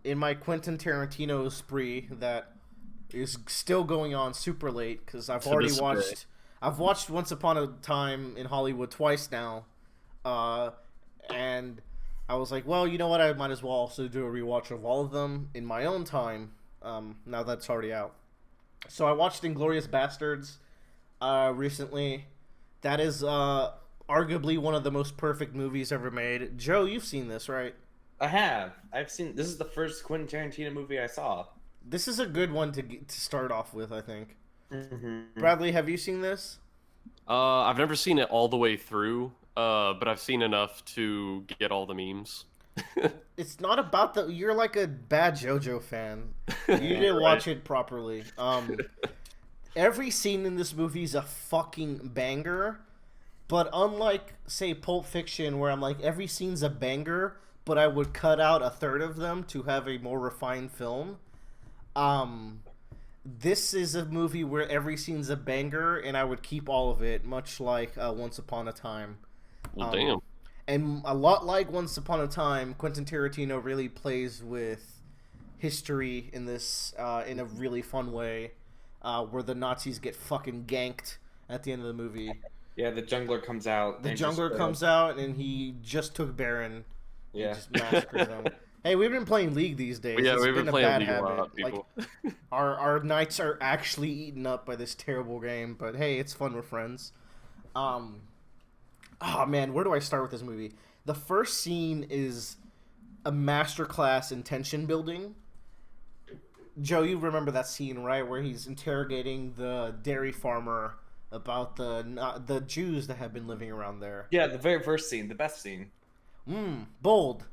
In my Quentin Tarantino spree that is still going on super late because I've To already this day. watched. I've watched Once Upon a Time in Hollywood twice now, uh, and I was like, well, you know what? I might as well also do a rewatch of all of them in my own time. Now that's already out. So I watched Inglorious Basterds recently. That is arguably one of the most perfect movies ever made. Joe, you've seen this, right? I have. I've seen. This is the first Quentin Tarantino movie I saw. This is a good one to start off with, I think. Mm-hmm. Bradley, have you seen this? I've never seen it all the way through, but I've seen enough to get all the memes. It's not about the. You're like a bad JoJo fan. You didn't Right. watch it properly. Every scene in this movie is a fucking banger. But unlike, say, Pulp Fiction, where I'm like, every scene's a banger, but I would cut out a third of them to have a more refined film. Um, this is a movie where every scene's a banger, and I would keep all of it, much like Once Upon a Time. Well, Um, damn. and a lot like Once Upon a Time, Quentin Tarantino really plays with history in this in a really fun way, where the Nazis get fucking ganked at the end of the movie. Yeah, the jungler comes out. The and jungler just, comes out and he just took Baron. He Yeah. just massacres them. Hey, we've been playing League these days. Yeah, It's we've been been a playing bad League a habit. lot, people. Our nights are actually eaten up by this terrible game, but hey, it's fun with friends. Um, oh man, where do I start with this movie? The first scene is a masterclass in tension building. Joe, you remember that scene, right, where he's interrogating the dairy farmer about the Jews that have been living around there. Yeah, the very first scene, the best scene. Bold,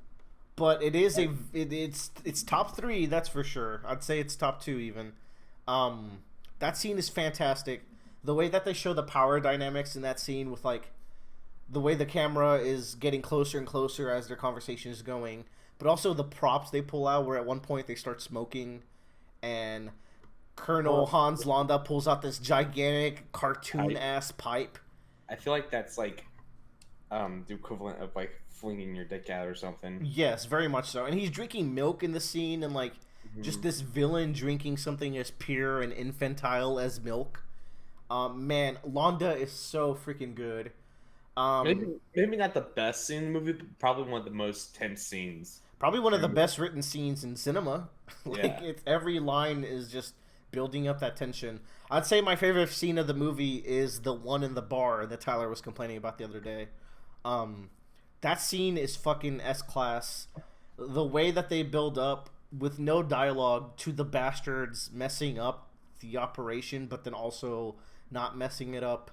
but it's top three, that's for sure. I'd say it's top two even. That scene is fantastic. The way that they show the power dynamics in that scene with like the way the camera is getting closer and closer as their conversation is going, but also the props they pull out where at one point they start smoking and Colonel Hans Landa pulls out this gigantic cartoon ass pipe. I feel like that's like the equivalent of like flinging your dick out or something. Yes, very much so. And he's drinking milk in the scene and like just this villain drinking something as pure and infantile as milk. Man, Londa is so freaking good. Maybe not the best scene in the movie, but probably one of the most tense scenes. Probably one of the best written scenes in cinema. Like Yeah. it's every line is just building up that tension. I'd say my favorite scene of the movie is the one in the bar that Tyler was complaining about the other day. That scene is fucking S class. The way that they build up with no dialogue to the bastards messing up the operation, but then also not messing it up.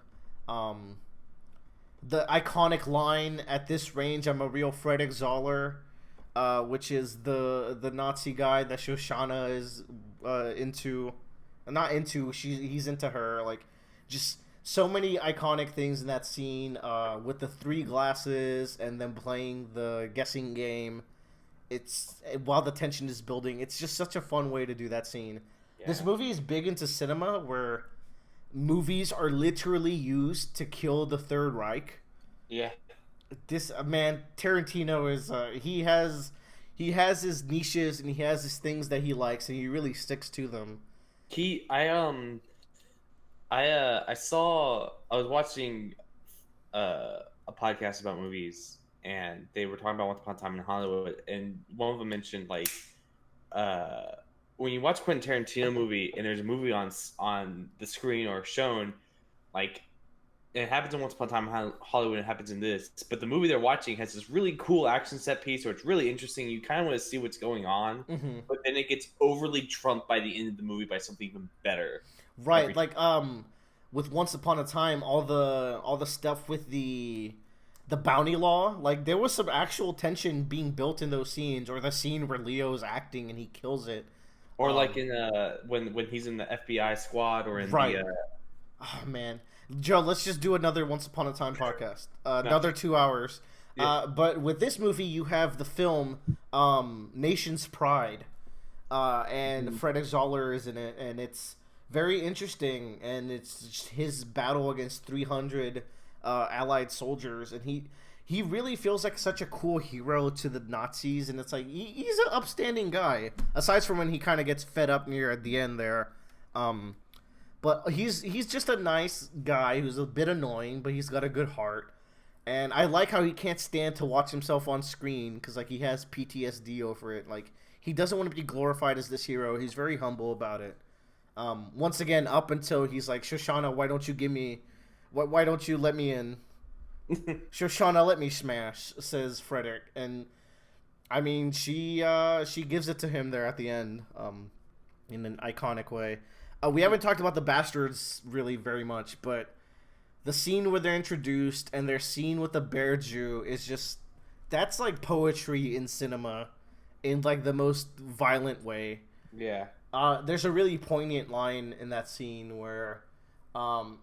The iconic line at this range, I'm a real Frederick Zoller, which is the Nazi guy that Shoshana is into, not into. He's into her. Like, just so many iconic things in that scene. With the three glasses and then playing the guessing game. It's while the tension is building. It's just such a fun way to do that scene. Yeah. This movie is big into cinema where movies are literally used to kill the Third Reich. Yeah. This man Tarantino is he has his niches and he has his things that he likes and he really sticks to them. I was watching a podcast about movies, and they were talking about Once Upon a Time in Hollywood, and one of them mentioned like when you watch Quentin Tarantino movie and there's a movie on the screen or shown, like it happens in Once Upon a Time in Hollywood, it happens in this, but the movie they're watching has this really cool action set piece, or it's really interesting. You kind of want to see what's going on, but then it gets overly trumped by the end of the movie by something even better. Right, like with Once Upon a Time, all the stuff with the bounty law, like there was some actual tension being built in those scenes, or the scene where Leo's acting and he kills it. Or like in when he's in the FBI squad, or in Right. the Oh man, Joe, let's just do another Once Upon a Time podcast. Another 2 hours. Yeah. But with this movie, you have the film Nation's Pride, and Frederick Zoller is in it, and it's very interesting. And it's just his battle against 300 Allied soldiers, and he really feels like such a cool hero to the Nazis, and it's like he's an upstanding guy. Aside from when he kind of gets fed up near at the end there, but he's just a nice guy who's a bit annoying, but he's got a good heart. And I like how he can't stand to watch himself on screen because like he has PTSD over it. Like he doesn't want to be glorified as this hero. He's very humble about it. Once again, up until he's like, Shoshana, why don't you let me in? Shoshana, let me smash, says Frederick. And I mean, she gives it to him there at the end, in an iconic way. We haven't talked about the Bastards really very much, but the scene where they're introduced and their scene with the bear Jew is just, that's like poetry in cinema in like the most violent way. Yeah. There's a really poignant line in that scene where Aldo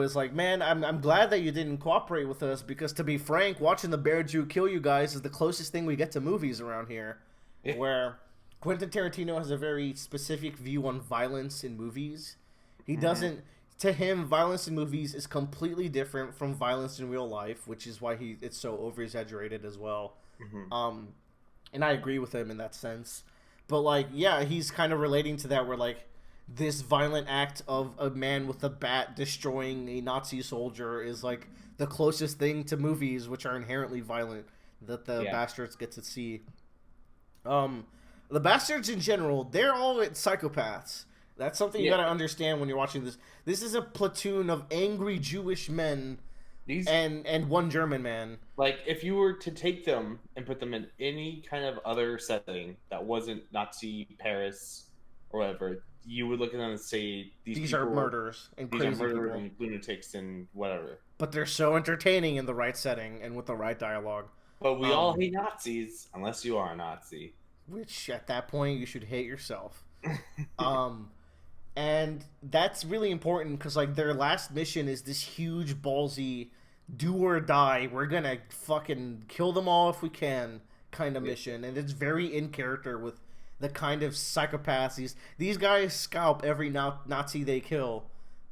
is like, man, I'm glad that you didn't cooperate with us because, to be frank, watching the bear Jew kill you guys is the closest thing we get to movies around here. Yeah. Where Quentin Tarantino has a very specific view on violence in movies. He doesn't... To him, violence in movies is completely different from violence in real life, which is why it's so over-exaggerated as well. And I agree with him in that sense. But, like, yeah, he's kind of relating to that where, like, this violent act of a man with a bat destroying a Nazi soldier is, like, the closest thing to movies, which are inherently violent, that the Bastards get to see. The Bastards in general, they're all psychopaths. That's something you gotta understand when you're watching this. This is a platoon of angry Jewish men and one German man. Like, if you were to take them and put them in any kind of other setting that wasn't Nazi Paris or whatever, you would look at them and say, these are murderers and crazy people. And lunatics and whatever. But they're so entertaining in the right setting and with the right dialogue. But we all hate Nazis, unless you are a Nazi. Which, at that point, you should hate yourself. And that's really important because, like, their last mission is this huge, ballsy, do or die, we're gonna fucking kill them all if we can kind of mission. And it's very in character with the kind of psychopaths. These guys scalp every Nazi they kill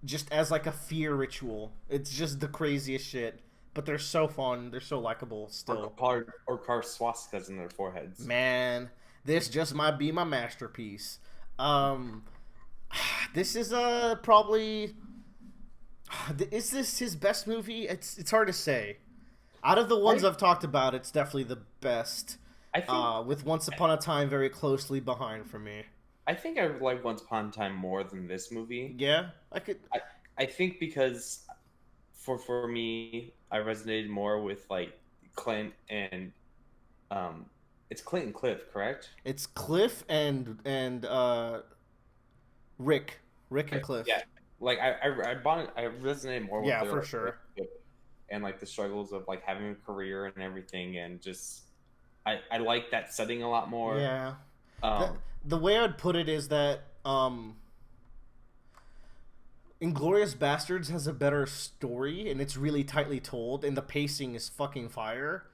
just as, like, a fear ritual. It's just the craziest shit. But they're so fun. They're so likable still. Or carve swastikas in their foreheads. Man, this just might be my masterpiece. This is probably... Is this his best movie? It's hard to say. Out of the ones I've talked about, it's definitely the best. I think, with Once Upon a Time very closely behind for me. I think I like Once Upon a Time more than this movie. Yeah? I think because for me, I resonated more with, like, Clint and... it's Clint and Cliff, correct? It's Cliff and Rick and Cliff. Yeah, like I resonated more with their, for sure. And like the struggles of like having a career and everything, and just I like that setting a lot more. Yeah. The way I'd put it is that Inglorious Basterds has a better story and it's really tightly told and the pacing is fucking fire.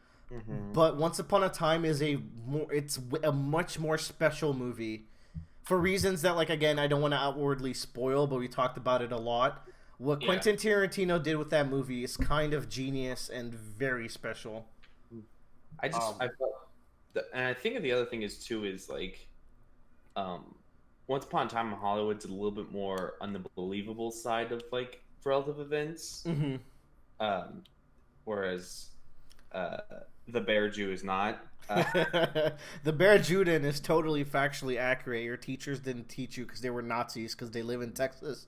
But Once Upon a Time is a much more special movie. For reasons that, like, again, I don't want to outwardly spoil, but we talked about it a lot. What Quentin Tarantino did with that movie is kind of genius and very special. I felt, and I think the other thing is too is like, Once Upon a Time in Hollywood's a little bit more on the believable side of like relative events, whereas the Bear Jew is not. The Bear Juden is totally factually accurate. Your teachers didn't teach you because they were Nazis because they live in Texas.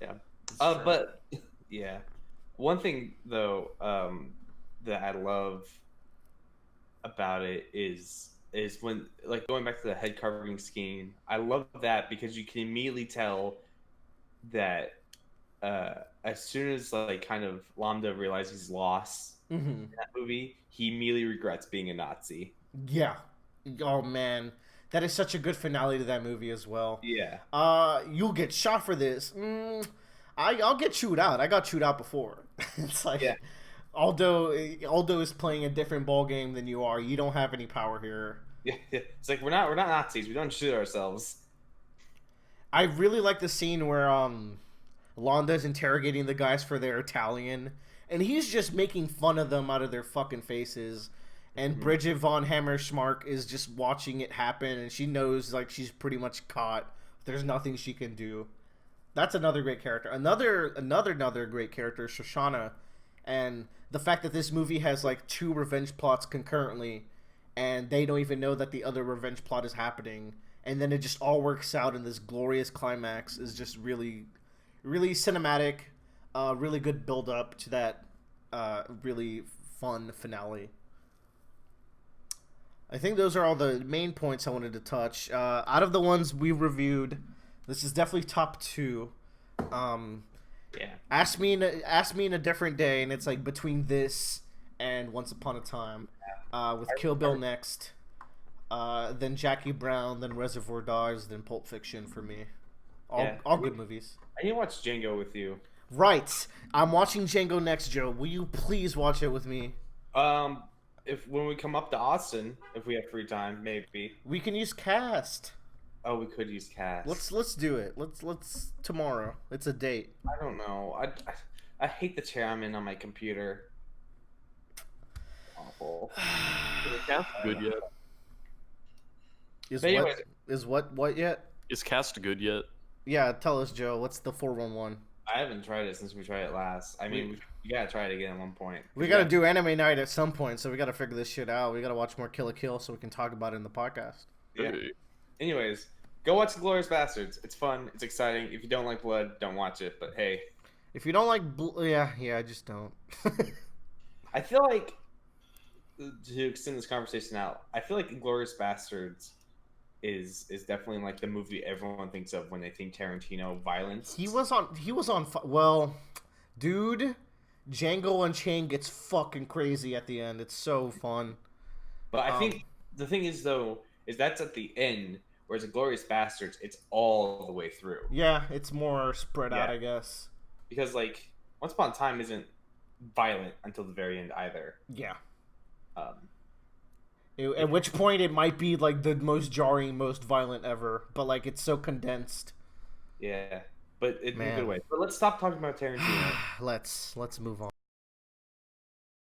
Yeah. But yeah, one thing though that I love about it is when, like, going back to the head carving scheme. I love that because you can immediately tell that as soon as like kind of Lambda realizes he's lost in that movie, he immediately regrets being a Nazi. Yeah. Oh man, that is such a good finale to that movie as well. Yeah. You'll get shot for this. I'll get chewed out. I got chewed out before. It's like, Aldo is playing a different ball game than you are. You don't have any power here. Yeah. It's like we're not Nazis. We don't shoot ourselves. I really like the scene where Londa's interrogating the guys for their Italian, and he's just making fun of them out of their fucking faces. And Bridget von Hammerschmark is just watching it happen, and she knows like she's pretty much caught. There's nothing she can do. That's another great character. Another great character is Shoshana, and the fact that this movie has like 2 revenge plots concurrently, and they don't even know that the other revenge plot is happening, and then it just all works out in this glorious climax is just really, really cinematic. Really good build up to that really fun finale. I think those are all the main points I wanted to touch. Out of the ones we reviewed, this is definitely top 2. Yeah. Ask me in a different day, and it's like between this and Once Upon a Time, with Kill Bill next, then Jackie Brown, then Reservoir Dogs, then Pulp Fiction for me. All good movies. I need to watch Django with you. Right. I'm watching Django next, Joe. Will you please watch it with me? If when we come up to Austin, if we have free time, maybe. We can use Cast. Oh, we could use Cast. Let's do it. Let's tomorrow. It's a date. I don't know. I hate the chair I'm in on my computer. Awful. Is Cast good yet? Is what yet? Is Cast good yet? Yeah, tell us, Joe. What's the 411? I haven't tried it since we tried it last. I mean, we gotta try it again at one point. We gotta do anime night at some point, so we gotta figure this shit out. We gotta watch more Kill la Kill so we can talk about it in the podcast. Yeah. Anyways, go watch Inglorious Basterds. It's fun. It's exciting. If you don't like blood, don't watch it. But hey, if you don't like, yeah, I just don't. I feel like to extend this conversation out, I feel like Inglorious Basterds is definitely like the movie everyone thinks of when they think Tarantino violence. He was on. Well, dude, Django Unchained gets fucking crazy at the end. It's so fun. But I think the thing is though, is that's at the end, whereas Inglorious Basterds, it's all the way through. Yeah, it's more spread out, I guess. Because like Once Upon a Time isn't violent until the very end either. Yeah. At which point it might be like the most jarring, most violent ever, but like it's so condensed. Yeah, but in a good way. But let's stop talking about Tarantino. Let's move on.